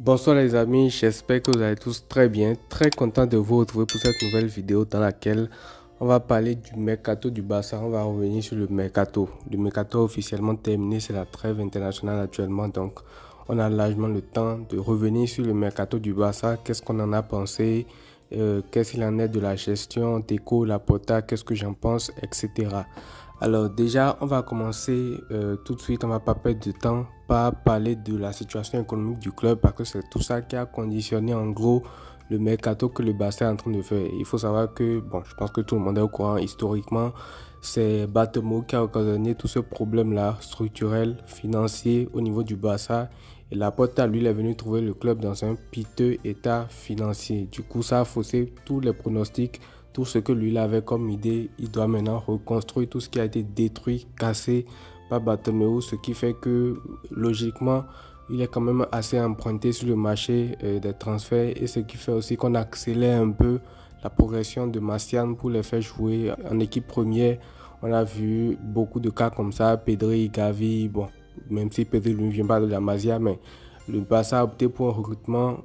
Bonsoir les amis, j'espère que vous allez tous très bien. Très content de vous retrouver pour cette nouvelle vidéo dans laquelle on va parler du mercato du Barça. On va revenir sur le mercato. Le mercato officiellement terminé, c'est la trêve internationale actuellement. Donc on a largement le temps de revenir sur le mercato du Barça. Qu'est-ce qu'on en a pensé, qu'est-ce qu'il en est de la gestion, Deco, Laporta, qu'est-ce que j'en pense, etc. Alors déjà, on va commencer tout de suite, on va pas perdre de temps, pas parler de la situation économique du club parce que c'est tout ça qui a conditionné en gros le mercato que le Barça est en train de faire. Il faut savoir que, bon, je pense que tout le monde est au courant historiquement, c'est Bartomeu qui a occasionné tout ce problème-là structurel, financier au niveau du Barça. Et Laporta, lui, il est venu trouver le club dans un piteux état financier. Du coup, ça a faussé tous les pronostics. Tout ce que lui il avait comme idée, il doit maintenant reconstruire tout ce qui a été détruit, cassé par Bartomeu, ce qui fait que logiquement, il est quand même assez emprunté sur le marché des transferts et ce qui fait aussi qu'on accélère un peu la progression de Martial pour les faire jouer en équipe première. On a vu beaucoup de cas comme ça, Pedri, Gavi, bon, même si Pedri ne vient pas de la Masia, mais le Barça a opté pour un recrutement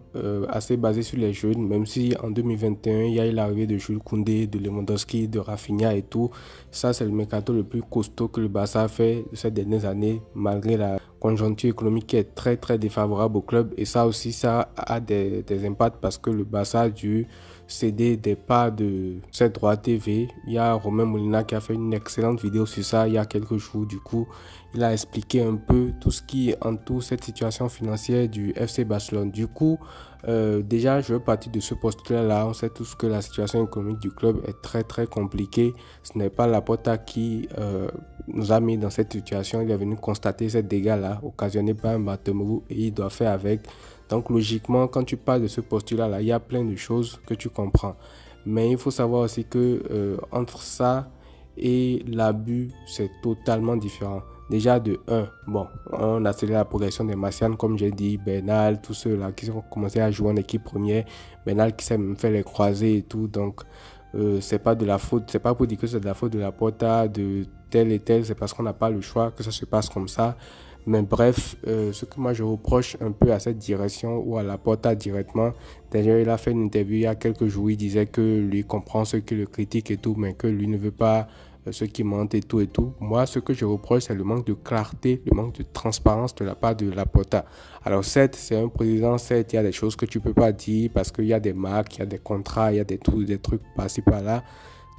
assez basé sur les jeunes, même si en 2021, il y a eu l'arrivée de Jules Koundé, de Lewandowski, de Rafinha et tout. Ça, c'est le mercato le plus costaud que le Barça a fait ces dernières années, malgré la conjoncture économique qui est très très défavorable au club. Et ça aussi, ça a des impacts parce que le Barça a dû céder des parts de ses droits TV. Il y a Romain Molina qui a fait une excellente vidéo sur ça il y a quelques jours. Du coup, il a expliqué un peu tout ce qui entoure cette situation financière du FC Barcelone. Du coup, déjà, je veux partir de ce postulat-là. On sait tous que la situation économique du club est très très compliquée. Ce n'est pas Laporta qui nous a mis dans cette situation. Il est venu constater ces dégâts-là occasionnés par un Bartomeu et il doit faire avec. Donc logiquement, quand tu parles de ce postulat-là, il y a plein de choses que tu comprends. Mais il faut savoir aussi que entre ça et l'abus, c'est totalement différent. Déjà de 1, bon, on a accéléré la progression des Martians, comme j'ai dit, Bernal, tous ceux-là qui ont commencé à jouer en équipe première, Bernal qui s'est même fait les croisés et tout, donc c'est pas de la faute, c'est pas pour dire que c'est de la faute de Laporta, de tel et tel, c'est parce qu'on n'a pas le choix que ça se passe comme ça. Mais bref, ce que moi je reproche un peu à cette direction ou à Laporta directement, d'ailleurs il a fait une interview il y a quelques jours, il disait que lui comprend ceux qui le critiquent et tout, mais que lui ne veut pas ceux qui mentent et tout et tout. Moi, ce que je reproche, c'est le manque de clarté, le manque de transparence de la part de Laporta. Alors certes, c'est un président, certes, il y a des choses que tu peux pas dire parce qu'il y a des marques, il y a des contrats, il y a des trucs par-ci par-là.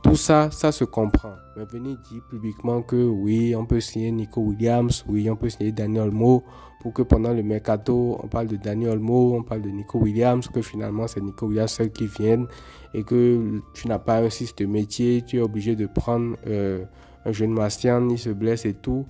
Tout ça, ça se comprend. Mais venir dire publiquement que oui, on peut signer Nico Williams, oui, on peut signer Dani Olmo, pour que pendant le mercato, on parle de Dani Olmo, on parle de Nico Williams, que finalement c'est Nico Williams seul qui viennent et que tu n'as pas un système de métier, tu es obligé de prendre un jeune Martial, il se blesse et tout.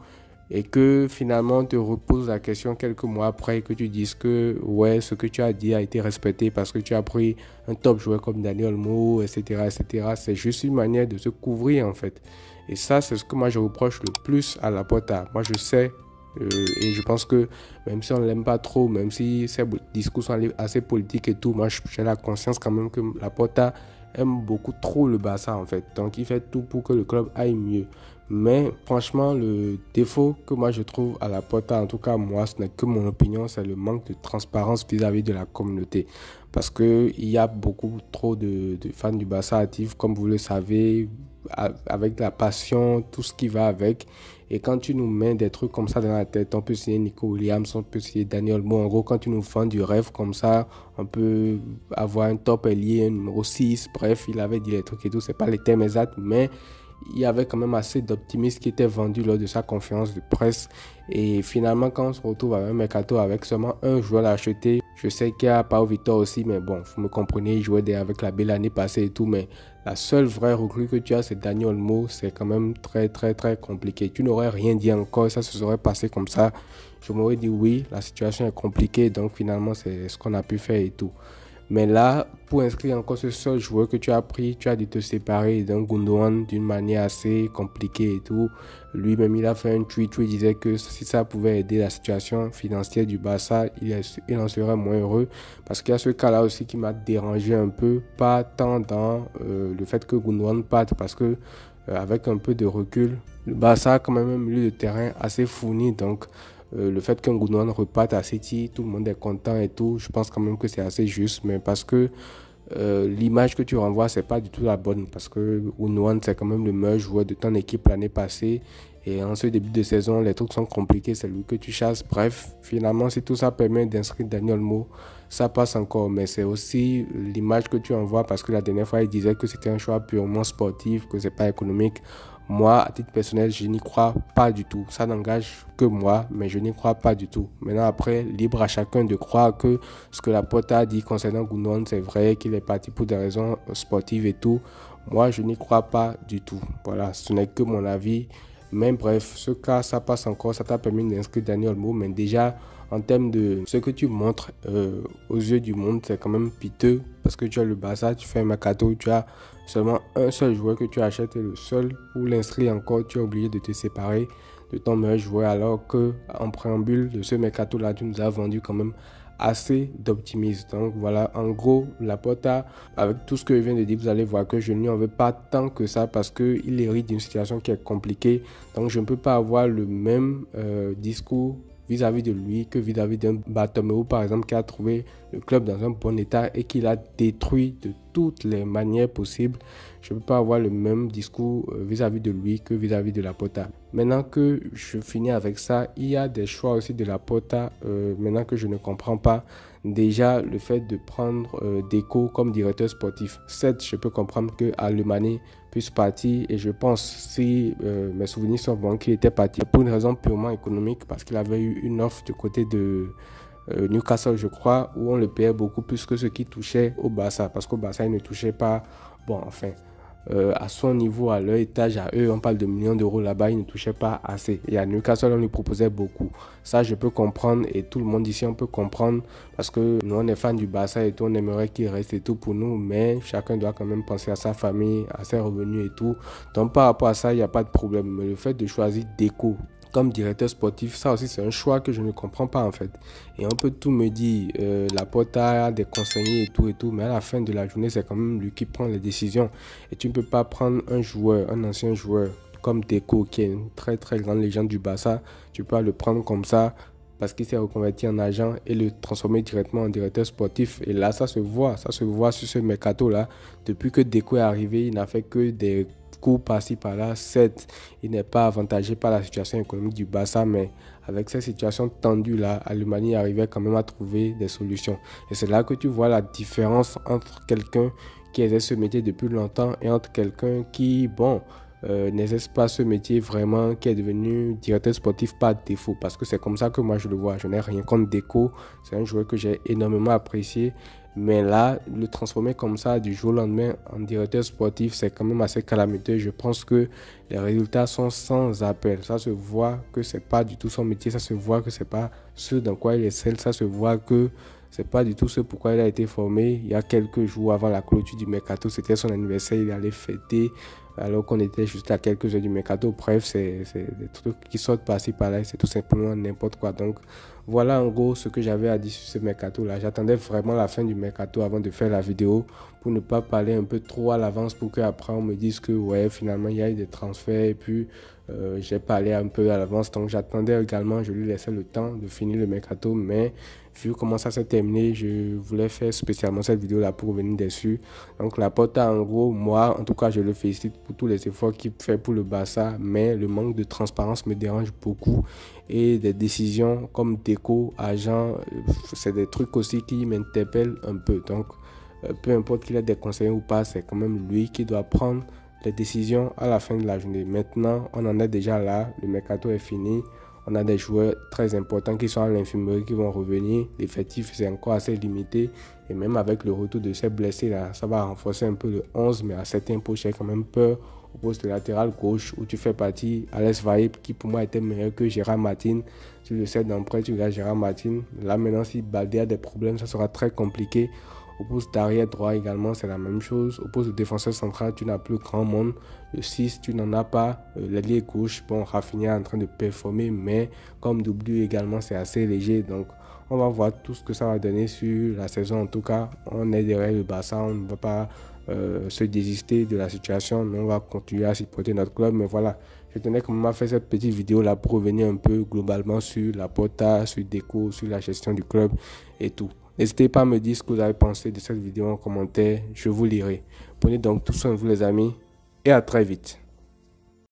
Et que finalement on te repose la question quelques mois après que tu dises que ouais, ce que tu as dit a été respecté parce que tu as pris un top joueur comme Daniel Olmo, etc., etc. C'est juste une manière de se couvrir en fait. Et ça, c'est ce que moi je reproche le plus à Laporta. Moi je sais et je pense que même si on ne l'aime pas trop, même si ses discours sont assez politiques et tout, moi j'ai la conscience quand même que Laporta aime beaucoup trop le Barça en fait. Donc il fait tout pour que le club aille mieux. Mais franchement, le défaut que moi je trouve à Laporta, en tout cas moi, ce n'est que mon opinion, c'est le manque de transparence vis-à-vis de la communauté. Parce qu'il y a beaucoup trop de fans du Barça actifs, comme vous le savez, avec la passion, tout ce qui va avec. Et quand tu nous mets des trucs comme ça dans la tête, on peut signer Nico Williams, on peut signer Daniel Olmo. En gros, quand tu nous vends du rêve comme ça, on peut avoir un top ailier, un numéro 6. Bref, il avait dit les trucs et tout, c'est pas les thèmes exacts, mais il y avait quand même assez d'optimistes qui étaient vendus lors de sa conférence de presse. Et finalement, quand on se retrouve avec un mercato avec seulement un joueur à acheter, je sais qu'il y a Pau Victor aussi, mais bon, vous me comprenez, il jouait avec la belle année passée et tout, mais la seule vraie recrue que tu as, c'est Daniel Olmo. C'est quand même très, très, très compliqué. Tu n'aurais rien dit encore, ça se serait passé comme ça. Je m'aurais dit oui, la situation est compliquée, donc finalement, c'est ce qu'on a pu faire et tout. Mais là, pour inscrire encore ce seul joueur que tu as pris, tu as dû te séparer d'un Gundogan d'une manière assez compliquée et tout. Lui-même, il a fait un tweet où il disait que si ça pouvait aider la situation financière du Barça, il en serait moins heureux. Parce qu'il y a ce cas-là aussi qui m'a dérangé un peu, pas tant dans le fait que Gundogan parte, parce que avec un peu de recul, le Barça a quand même un milieu de terrain assez fourni. Donc, le fait qu'un Gundogan reparte à City, tout le monde est content et tout. Je pense quand même que c'est assez juste, mais parce que l'image que tu renvoies, c'est pas du tout la bonne. Parce que Gundogan, c'est quand même le meilleur joueur de ton équipe l'année passée. Et en ce début de saison, les trucs sont compliqués, c'est lui que tu chasses. Bref, finalement, si tout ça permet d'inscrire Dani Olmo, ça passe encore. Mais c'est aussi l'image que tu envoies parce que la dernière fois, il disait que c'était un choix purement sportif, que c'est pas économique. Moi, à titre personnel, je n'y crois pas du tout. Ça n'engage que moi, mais je n'y crois pas du tout. Maintenant, après, libre à chacun de croire que ce que la Porta a dit concernant Gundogan, c'est vrai, qu'il est parti pour des raisons sportives et tout. Moi, je n'y crois pas du tout. Voilà, ce n'est que mon avis. Mais bref, ce cas, ça passe encore. Ça t'a permis d'inscrire Dani Olmo. Mais déjà, en termes de ce que tu montres aux yeux du monde, c'est quand même piteux. Parce que tu as le Barça, tu fais un mercato, tu as seulement un seul joueur que tu achètes et le seul pour l'inscrire encore, tu es obligé de te séparer de ton meilleur joueur. Alors que en préambule de ce mercato-là, tu nous as vendu quand même assez d'optimisme. Donc voilà, en gros, Laporta, avec tout ce que je viens de dire, vous allez voir que je ne lui en veux pas tant que ça parce qu'il hérite d'une situation qui est compliquée. Donc je ne peux pas avoir le même discours vis-à-vis de lui que vis-à-vis d'un Bartomeu par exemple qui a trouvé le club dans un bon état et qui l'a détruit de toutes les manières possibles. Je ne peux pas avoir le même discours vis-à-vis de lui que vis-à-vis de Laporta. Maintenant que je finis avec ça, il y a des choix aussi de Laporta maintenant que je ne comprends pas. Déjà, le fait de prendre Deco comme directeur sportif. Certes, je peux comprendre que Alemany puisse partir et je pense, si mes souvenirs sont bons, qu'il était parti pour une raison purement économique parce qu'il avait eu une offre du côté de Newcastle, je crois, où on le payait beaucoup plus que ce qui touchait au Barça parce qu'au Barça, il ne touchait pas, bon, enfin, à son niveau, à leur étage, à eux, on parle de millions d'euros là-bas, ils ne touchaient pas assez. Et à Newcastle, on lui proposait beaucoup. Ça, je peux comprendre et tout le monde ici, on peut comprendre parce que nous, on est fans du Barça et tout, on aimerait qu'il reste et tout pour nous, mais chacun doit quand même penser à sa famille, à ses revenus et tout. Donc, par rapport à ça, il n'y a pas de problème. Mais le fait de choisir Deco comme directeur sportif, ça aussi c'est un choix que je ne comprends pas en fait. Et on peut tout me dire, Laporta a des conseillers et tout, mais à la fin de la journée, c'est quand même lui qui prend les décisions. Et tu ne peux pas prendre un joueur, un ancien joueur comme Deco, qui est une très très grande légende du Barça, tu peux pas le prendre comme ça parce qu'il s'est reconverti en agent et le transformer directement en directeur sportif. Et là, ça se voit sur ce mercato-là. Depuis que Deco est arrivé, il n'a fait que des coups par-ci par-là. Certes, il n'est pas avantagé par la situation économique du Barça, mais avec cette situation tendue-là, Alemany arrivait quand même à trouver des solutions. Et c'est là que tu vois la différence entre quelqu'un qui exerce ce métier depuis longtemps et entre quelqu'un qui, bon, n'exerce pas ce métier vraiment, qui est devenu directeur sportif par défaut, parce que c'est comme ça que moi je le vois. Je n'ai rien contre Deco, c'est un joueur que j'ai énormément apprécié, mais là, le transformer comme ça du jour au lendemain en directeur sportif, c'est quand même assez calamiteux. Je pense que les résultats sont sans appel. Ça se voit que c'est pas du tout son métier, ça se voit que c'est pas ce dans quoi il excelle, ça se voit que c'est pas du tout ce pourquoi il a été formé. Il y a quelques jours avant la clôture du mercato, c'était son anniversaire, il allait fêter alors qu'on était juste à quelques heures du mercato. Bref, c'est des trucs qui sortent par-ci par-là, c'est tout simplement n'importe quoi. Donc voilà en gros ce que j'avais à dire sur ce mercato là. J'attendais vraiment la fin du mercato avant de faire la vidéo pour ne pas parler un peu trop à l'avance pour qu'après on me dise que ouais, finalement il y a eu des transferts et puis j'ai parlé un peu à l'avance. Donc j'attendais également, je lui laissais le temps de finir le mercato, mais vu comment ça s'est terminé, je voulais faire spécialement cette vidéo là pour revenir dessus. Donc Laporta, en gros, moi en tout cas je le félicite pour tous les efforts qu'il fait pour le Barça, mais le manque de transparence me dérange beaucoup et des décisions comme Deco, agent, c'est des trucs aussi qui m'interpellent un peu. Donc peu importe qu'il ait des conseillers ou pas, c'est quand même lui qui doit prendre les décisions à la fin de la journée. Maintenant, on en est déjà là, le mercato est fini. On a des joueurs très importants qui sont à l'infirmerie qui vont revenir. L'effectif, c'est encore assez limité. Et même avec le retour de ces blessés-là, ça va renforcer un peu le 11. Mais à certains postes, j'ai quand même peur au poste de latéral gauche où tu fais partie Alex Vaïb qui pour moi était meilleur que Gérard Martin. Tu le sais d'emprès, tu regardes Gérard Martin. Là maintenant, si Baldé a des problèmes, ça sera très compliqué. Au poste d'arrière droit également, c'est la même chose. Au poste de défenseur central, tu n'as plus grand monde. Le 6, tu n'en as pas. L'ailier gauche, bon, Rafinha est en train de performer, mais comme W également, c'est assez léger. Donc, on va voir tout ce que ça va donner sur la saison. En tout cas, on est derrière le Barça, on ne va pas se désister de la situation. Mais on va continuer à supporter notre club. Mais voilà, Je tenais quand même à faire cette petite vidéo là pour revenir un peu globalement sur la Porta, sur Deco, sur la gestion du club et tout. N'hésitez pas à me dire ce que vous avez pensé de cette vidéo en commentaire, je vous lirai. Prenez donc tout soin de vous les amis et à très vite.